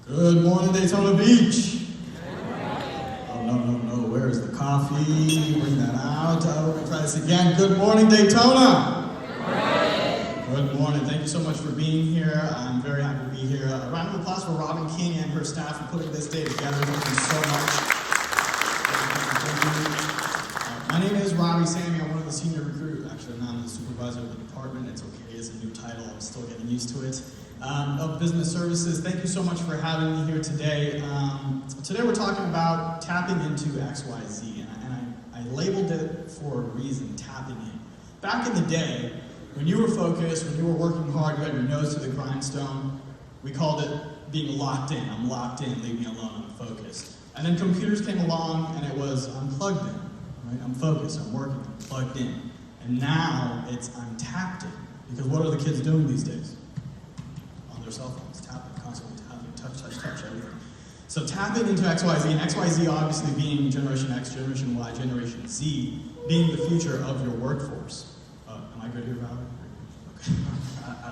Good morning, Daytona Beach. Oh, no. Where is the coffee? Bring that out. Oh, we'll try this again. Good morning, Daytona. Good morning. Thank you so much for being here. I'm very happy to be here. A round of applause for Robin King and her staff for putting this day together. Thank you so much. My name is Rabi Sami. I'm one of the senior recruiters. Actually, I'm the supervisor of the department. It's okay. It's a new title. I'm still getting used to it. Of business services. Thank you so much for having me here today. Today we're talking about tapping into XYZ, and I labeled it for a reason, tapping in. Back in the day, when you were focused, when you were working hard, you had your nose to the grindstone, we called it being locked in. I'm locked in, leave me alone, I'm focused. And then computers came along and it was, I'm plugged in, right? I'm focused, I'm working, I'm plugged in. And now it's, I'm tapped in. Because what are the kids doing these days? Their cell phones, tapping, constantly tapping, touch, everything. So tapping into XYZ, and XYZ obviously being Generation X, Generation Y, Generation Z, being the future of your workforce. Am I good here, Robert? Okay.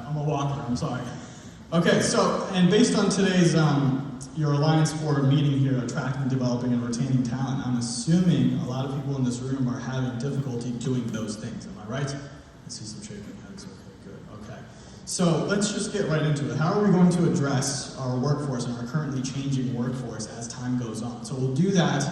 I'm a walker, I'm sorry. Okay, so, and based on today's, your Alliance for meeting here, attracting, developing, and retaining talent, I'm assuming a lot of people in this room are having difficulty doing those things, am I right? I see some shaking heads, okay, good, okay. So let's just get right into it. How are we going to address our workforce and our currently changing workforce as time goes on? So we'll do that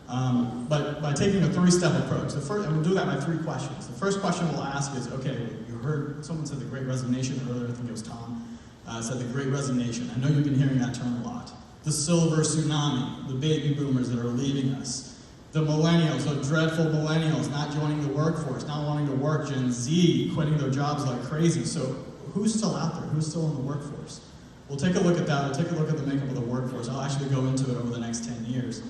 by taking a three-step approach. And we'll do that by three questions. The first question we'll ask is, okay, you heard someone said the Great Resignation earlier, I think it was Tom, said the Great Resignation. I know you've been hearing that term a lot. The silver tsunami, the baby boomers that are leaving us. The millennials, the dreadful millennials not joining the workforce, not wanting to work, Gen Z quitting their jobs like crazy. So who's still out there? Who's still in the workforce? We'll take a look at that. We'll take a look at the makeup of the workforce. I'll actually go into it over the next 10 years.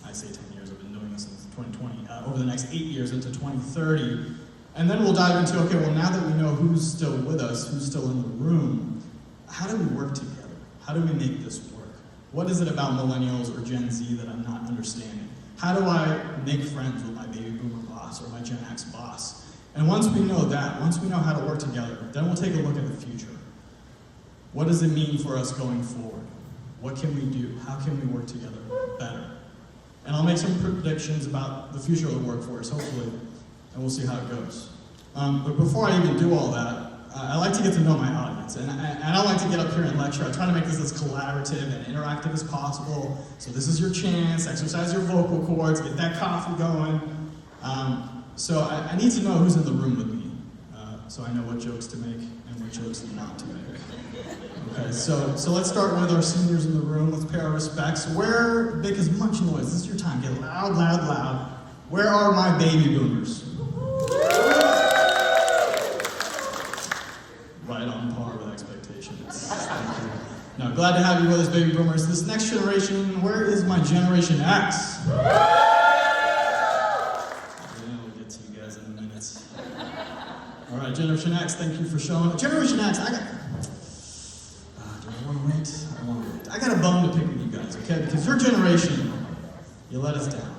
I say 10 years, I've been doing this since 2020. Over the next 8 years into 2030. And then we'll dive into, okay, well now that we know who's still with us, who's still in the room, how do we work together? How do we make this work? What is it about millennials or Gen Z that I'm not understanding? How do I make friends with my baby boomer boss or my Gen X boss? And once we know that, once we know how to work together, then we'll take a look at the future. What does it mean for us going forward? What can we do? How can we work together better? And I'll make some predictions about the future of the workforce, hopefully, and we'll see how it goes. But before I even do all that, I like to get to know my audience. And I don't like to get up here and lecture. I try to make this as collaborative and interactive as possible. So this is your chance, exercise your vocal cords, get that coffee going. So I need to know who's in the room with me, so I know what jokes to make and what jokes not to make. Okay, so let's start with our seniors in the room. Let's pay our respects. Make as much noise. This is your time. Get loud, loud, loud. Where are my baby boomers? Right on par with expectations. Thank you. No, glad to have you with us, baby boomers. This next generation, where is my Generation X? All right, Generation X, thank you for showing up. Generation X, do I want to wait? I want to wait. I got a bone to pick with you guys, okay? Because your generation, you let us down.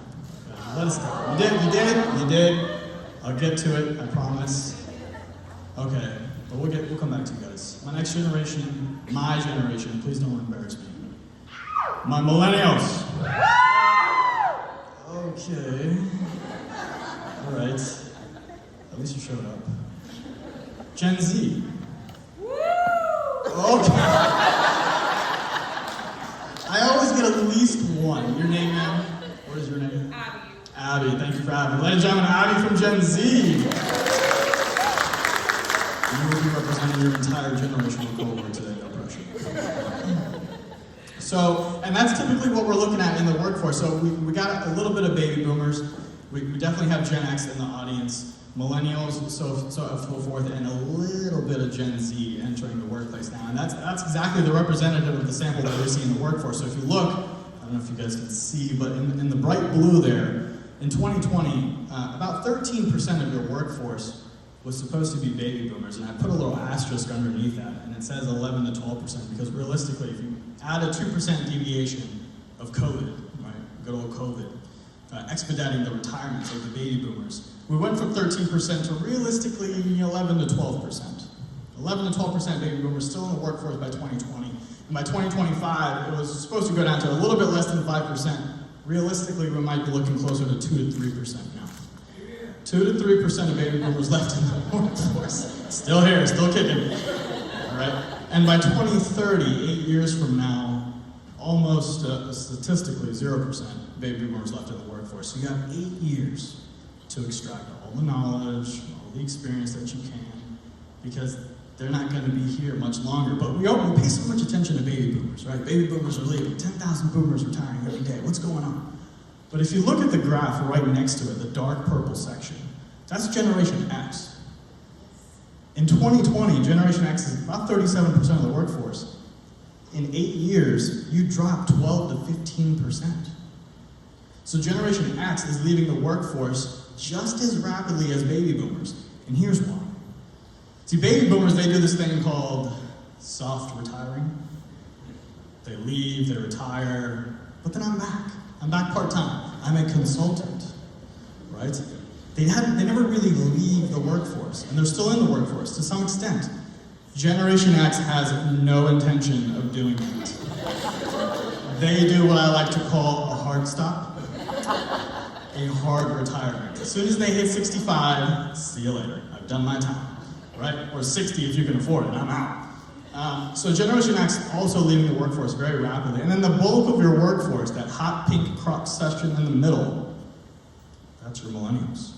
You let us down. You did. I'll get to it, I promise. Okay, but we'll come back to you guys. My next generation, please don't embarrass me. My millennials. Okay. All right. At least you showed up. Gen Z. Okay. I always get at least one. Your name, ma'am? What is your name? Abby. Thank you for having me. Ladies and gentlemen, Abby from Gen Z. You will be representing your entire generational cohort today, no pressure. So, and that's typically what we're looking at in the workforce. So we got a little bit of baby boomers. We definitely have Gen X in the audience. Millennials, so forth, and a little bit of Gen Z entering the workplace now. And that's exactly the representative of the sample that we see in the workforce. So if you look, I don't know if you guys can see, but in the bright blue there, in 2020, about 13% of your workforce was supposed to be baby boomers. And I put a little asterisk underneath that, and it says 11 to 12%, because realistically, if you add a 2% deviation of COVID, right, good old COVID, expediting the retirements of the baby boomers, we went from 13% to realistically 11 to 12%. 11 to 12% baby boomers still in the workforce by 2020. And by 2025, it was supposed to go down to a little bit less than 5%. Realistically, we might be looking closer to 2 to 3% now. 2 to 3% of baby boomers left in the workforce. Still here, still kicking. All right? And by 2030, 8 years from now, almost statistically 0% baby boomers left in the workforce. So you got 8 years to extract all the knowledge, all the experience that you can, because they're not going to be here much longer. But we pay so much attention to baby boomers, right? Baby boomers are leaving, 10,000 boomers retiring every day. What's going on? But if you look at the graph right next to it, the dark purple section, that's Generation X. In 2020, Generation X is about 37% of the workforce. In 8 years, you drop 12 to 15%. So Generation X is leaving the workforce just as rapidly as baby boomers. And here's why. See, baby boomers, they do this thing called soft retiring. They leave, they retire, but then I'm back. I'm back part-time. I'm a consultant, right? They never really leave the workforce, and they're still in the workforce to some extent. Generation X has no intention of doing that. They do what I like to call a hard stop, a hard retirement. As soon as they hit 65, see you later. I've done my time. Right? Or 60 if you can afford it, I'm out. So Generation X also leaving the workforce very rapidly. And then the bulk of your workforce, that hot pink cross section in the middle, that's your millennials.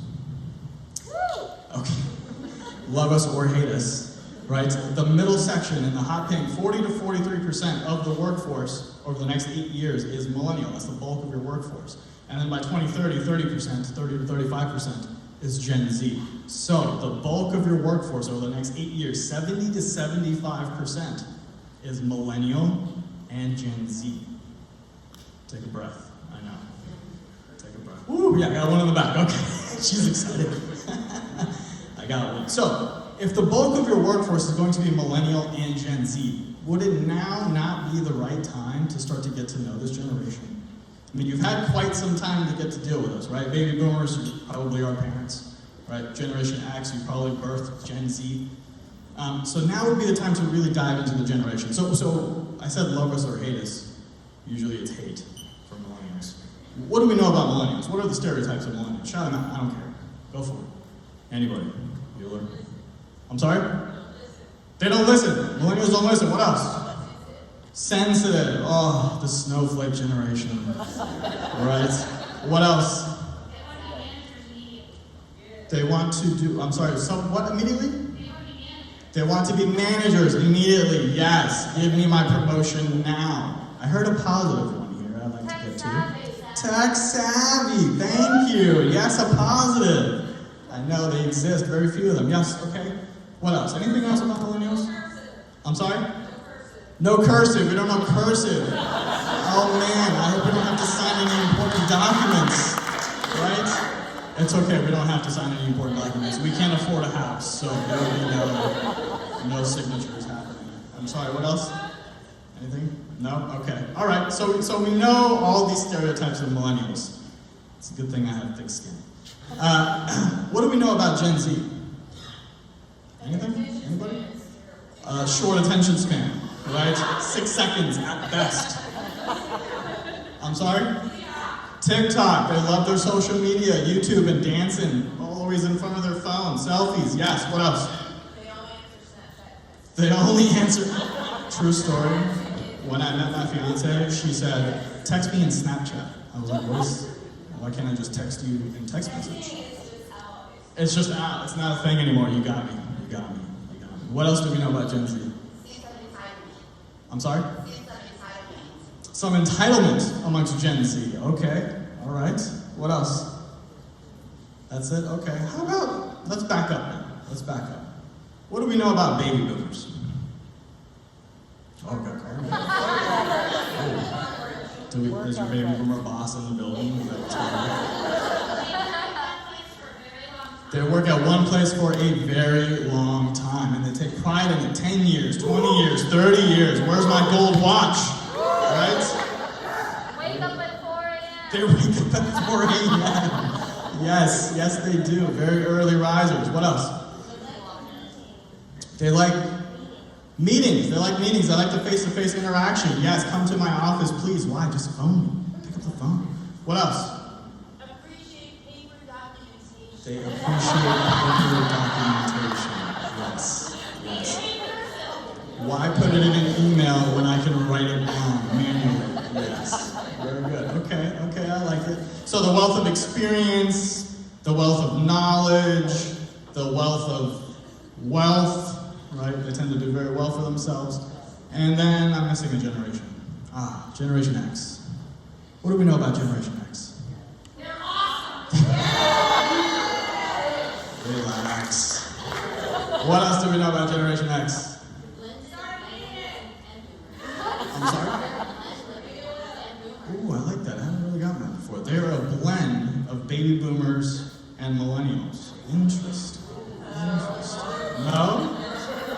Okay. Love us or hate us, right? The middle section in the hot pink, 40 to 43% of the workforce over the next 8 years is millennial. That's the bulk of your workforce. And then by 2030, 30%, 30 to 35%. Is Gen Z. So the bulk of your workforce over the next 8 years, 70 to 75% is millennial and Gen Z. Take a breath, I know. Take a breath. Woo, yeah, I got one in the back, okay. She's excited. I got one. So, if the bulk of your workforce is going to be millennial and Gen Z, would it now not be the right time to start to get to know this generation? I mean, you've had quite some time to get to deal with us, right? Baby boomers, you probably are parents, right? Generation X, you probably birthed Gen Z. So now would be the time to really dive into the generation. So I said love us or hate us. Usually it's hate for millennials. What do we know about millennials? What are the stereotypes of millennials? Shout them out, I don't care. Go for it. Anybody? Bueller? I'm sorry? They don't listen. Millennials don't listen. What else? Sensitive. Oh, the snowflake generation. Right? What else? They want to do, I'm sorry, what immediately? They want to be managers immediately. Yes, give me my promotion now. I heard a positive one here I'd like to get to. Tech savvy, thank you. Yes, a positive. I know they exist, very few of them. Yes, okay. What else? Anything else about millennials? I'm sorry? No cursive, we don't know cursive. Oh man, I hope we don't have to sign any important documents, right? It's okay, we don't have to sign any important documents. We can't afford a house, so there will be no signatures happening. I'm sorry, what else? Anything? No? Okay. All right, so we know all these stereotypes of millennials. It's a good thing I have thick skin. What do we know about Gen Z? Anything? Anybody? Short attention span. Right? 6 seconds at best. I'm sorry? TikTok. They love their social media, YouTube and dancing. Always in front of their phone. Selfies. Yes. What else? They only answer. True story. When I met my fiance, she said, text me in Snapchat. I was like, why can't I just text you in text message? It's just out. It's not a thing anymore. You got me. You got me. You got me. What else do we know about Gen Z? I'm sorry? Some entitlement amongst Gen Z. Okay, all right. What else? That's it? Okay. How about, let's back up now. Let's back up. What do we know about baby boomers? Oh, okay. Is your baby boomer boss in the building? They work at one place for a very long time, and they take pride in it. 10 years, 20 years, 30 years. Where's my gold watch? Right? Wake up at 4 a.m. They wake up at 4 a.m. Yes, they do. Very early risers. What else? They like meetings. They like meetings. They like the face-to-face interaction. Yes, come to my office, please. Why? Just phone me. Pick up the phone. What else? Appreciate paper documentation. They appreciate paper documentation. Yes. Yes. Why put it in an email when I can write it down manually? Yes. Very good. Okay, I like it. So the wealth of experience, the wealth of knowledge, the wealth of wealth, right? They tend to do very well for themselves. And then I'm missing a generation. Generation X. What do we know about Generation X? They're awesome. Relax. What else do we know about Generation X? I'm sorry? Ooh, I like that. I haven't really gotten that before. They're a blend of baby boomers and millennials. Interesting. No?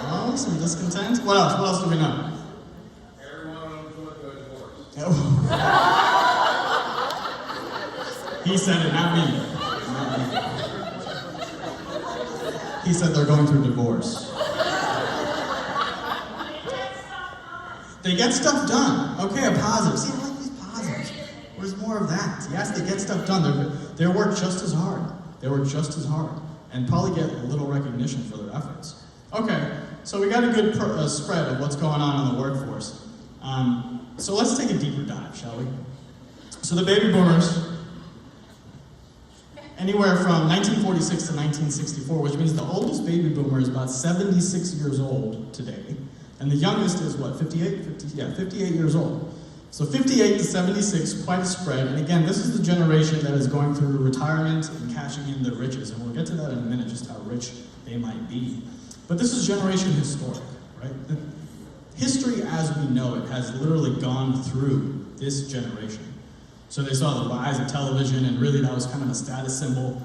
Oh, some discontent? What else? What else do we know? Everyone on the foot goes divorce. He said it, not me. He said they're going through divorce. They get stuff done. Okay, a positive. See, I like these positives. Where's more of that? Yes, they get stuff done. They work just as hard. They work just as hard. And probably get a little recognition for their efforts. Okay, so we got a good spread of what's going on in the workforce. So let's take a deeper dive, shall we? So the baby boomers, anywhere from 1946 to 1964, which means the oldest baby boomer is about 76 years old today. And the youngest is what, 58? 58 years old. So 58 to 76, quite a spread. And again, this is the generation that is going through retirement and cashing in their riches. And we'll get to that in a minute, just how rich they might be. But this is generation historic, right? History as we know it has literally gone through this generation. So they saw the rise of television, and really that was kind of a status symbol.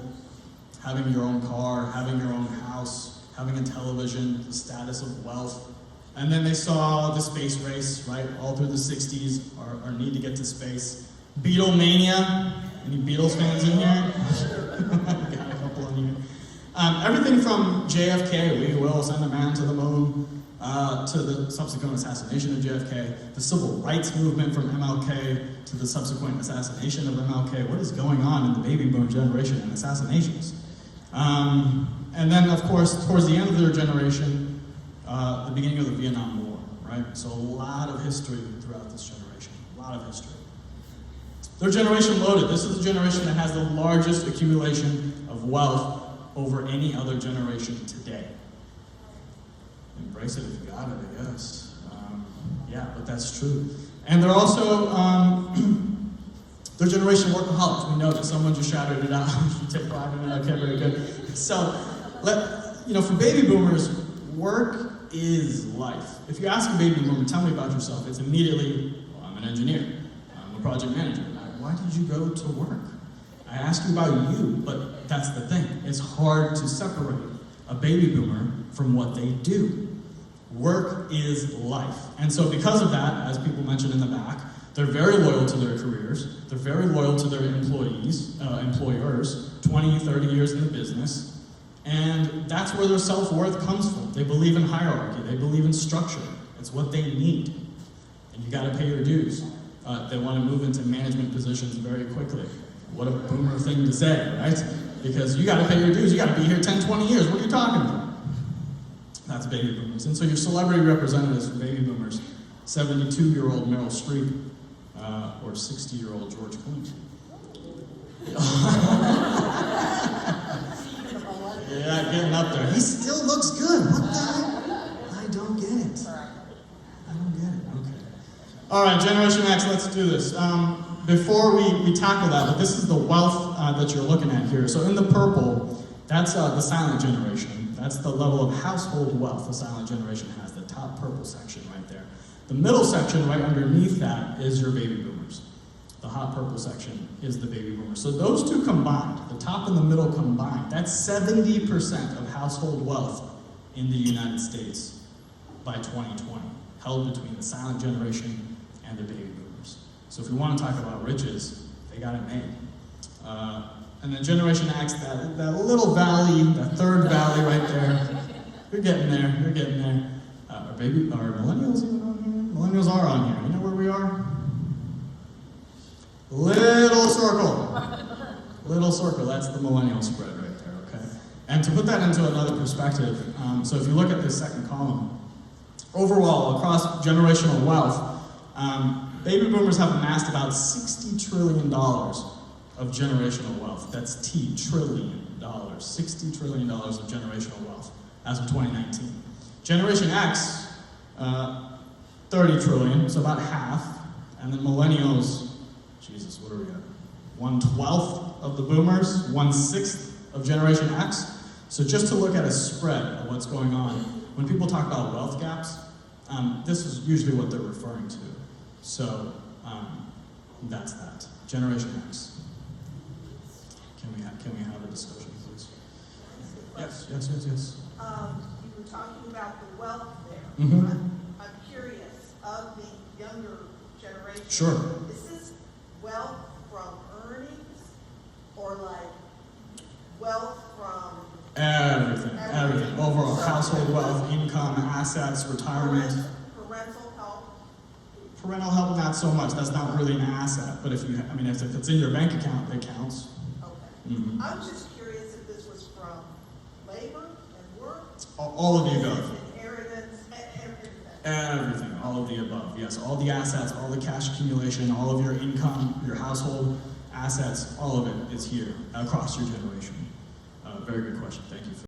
Having your own car, having your own house, having a television, the status of wealth. And then they saw the space race, right? All through the 60s, our need to get to space. Beatlemania. Any Beatles fans in here? Got a couple in here. Everything from JFK, we will send a man to the moon, to the subsequent assassination of JFK, the civil rights movement from MLK to the subsequent assassination of MLK. What is going on in the baby boom generation and assassinations? And then, of course, towards the end of their generation, the beginning of the Vietnam War, right? So a lot of history throughout this generation, a lot of history. Their generation loaded. This is the generation that has the largest accumulation of wealth over any other generation today. Embrace it if you got it, I guess. Yeah, but that's true. And they're also, their generation workaholics. We know that someone just shouted it out. You take pride in it. Okay, very good. So, for baby boomers, work is life. If you ask a baby boomer, tell me about yourself, it's immediately, well, I'm an engineer, I'm a project manager. Why did you go to work? I asked you about you, but that's the thing. It's hard to separate a baby boomer from what they do. Work is life. And so because of that, as people mentioned in the back, they're very loyal to their careers, they're very loyal to their employers, 20, 30 years in the business. And that's where their self-worth comes from. They believe in hierarchy. They believe in structure. It's what they need. And you got to pay your dues. They want to move into management positions very quickly. What a boomer thing to say, right? Because you got to pay your dues. You got to be here 10, 20 years. What are you talking about? That's baby boomers. And so your celebrity representatives for baby boomers, 72-year-old Meryl Streep, or 60-year-old George Clooney. Yeah, getting up there. He still looks good. What the heck? I don't get it. Okay. All right, Generation X, let's do this. Before we tackle that, but this is the wealth that you're looking at here. So in the purple, that's the silent generation. That's the level of household wealth the silent generation has, the top purple section right there. The middle section right underneath that is your baby boomers. The hot purple section is the baby boomers. So those two combined, the top and the middle combined, that's 70% of household wealth in the United States by 2020, held between the silent generation and the baby boomers. So if we want to talk about riches, they got it made. And then Generation X, that little valley, that third valley right there, You're getting there. You're getting there. Are millennials even on here? Millennials are on here. You know where we are? Little circle. Little circle. That's the millennial spread right there. Okay. And to put that into another perspective, so if you look at this second column, overall across generational wealth, baby boomers have amassed about $60 trillion of generational wealth. That's trillion dollars. $60 trillion of generational wealth as of 2019. Generation X, 30 trillion, so about half. And then millennials, Jesus, what are we at? 1/12 of the boomers, 1/6 of Generation X. So just to look at a spread of what's going on, when people talk about wealth gaps, this is usually what they're referring to. So that's that. Generation X. Can we have a discussion, please? Yes. You were talking about the wealth there. Mm-hmm. I'm curious, of the younger generation. Sure. Is this wealth from earnings or like wealth from Everything. Overall, household wealth, income, assets, retirement. parental help? Parental help, not so much. That's not really an asset. But if it's in your bank account, it counts. Okay. Mm-hmm. I'm just curious if this was from labor and work. All of the above. Inheritance, everything. Everything. All of the above. Yes. All the assets, all the cash accumulation, all of your income, your household assets, all of it is here across your generation. Very good question. Thank you for